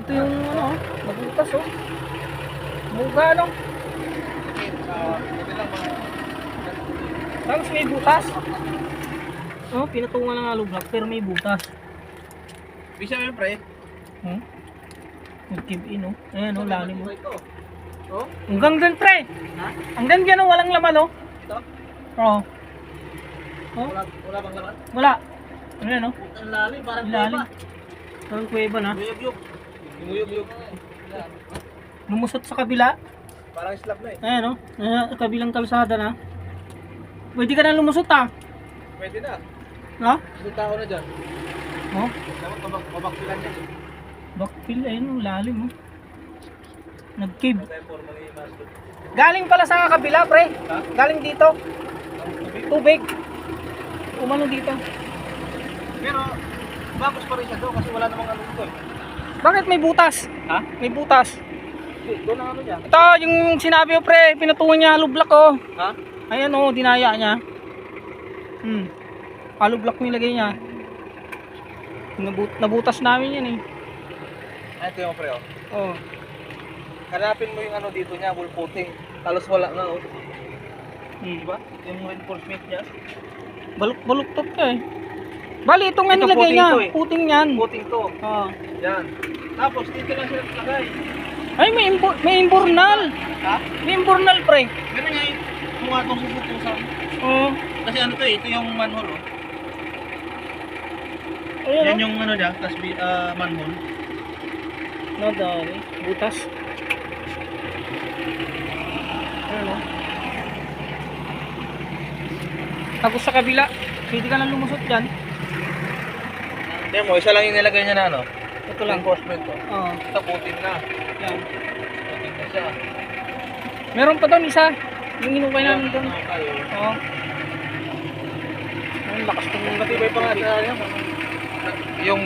Ito yung ano, mabutas oh. Muga ano. Tapos may butas. Oh, pinatungan ng hollow block pero may butas. Bisa mo pre? Nag-give in oh. Ayan oh, lalim oh. Oh? Hanggang dyan pre. Ha? Hanggang dyan oh, walang laman oh. Ito? Oo. Oh, Wala bang laman? wala. Ayan oh. Ang lalim, parang Lalim. Parang kuweba na. Yumuyog-yug. Yumuyog-yug. Lumusot sa kabila. Parang slab na eh. Ayan oh. Ayan, kabilang kalsada na. Pwede ka na lumusot ah. Pwede na. Ha? May tao na dyan. Oh, Dapat mabakpilan yan. backfill ayun oh, lalim oh. Nag-cave. Tayo formal yung master. Galing pala sa kabila pre. Ha? Galing dito. Tubig. Umano dito. Pero, bakos pa rin siya doon kasi wala namang ano dito eh. Bakit may butas? Ha? May butas. Doon ang ano niya. Ito yung sinabi ko pre, pinutungan niya hollow block oh. Ha? Ayan oh, dinaya niya. Hollow block nilagay niya. Nabutas namin yan eh. Ay, ito yung pre oh. Oh. Hanapin mo yung ano dito niya, wall footing. Talos wala nga oh. Hmm. Diba? Yung reinforcement niya. Baluktot ka eh. Bali itong ano Ito, nilagay puting niya, to eh. puting yan. Footing to. Oh. Yan. Tapos dito lang sila naglagay. Ay may imbornal. Ha? May imbornal pre. Ganun nga yung mukha itong susutusan. Oh. Kasi ano to eh, ito yung manhole oh. Ayun Yan oh. yung ano niya, tas manhole. Nadali. Butas. Ayun oh. Tapos sa kabila, pwede ka na lumusot dyan. Tignan mo, isa lang yung nilagay niya na ano. Ito lang. Reinforcement to. Oo. Ito puting na. Yan. Puting na siya. Meron pa doon isa. Yung hinukay namin doon. Okay. Oo. Ang lakas ng Matibay pa nga sa yung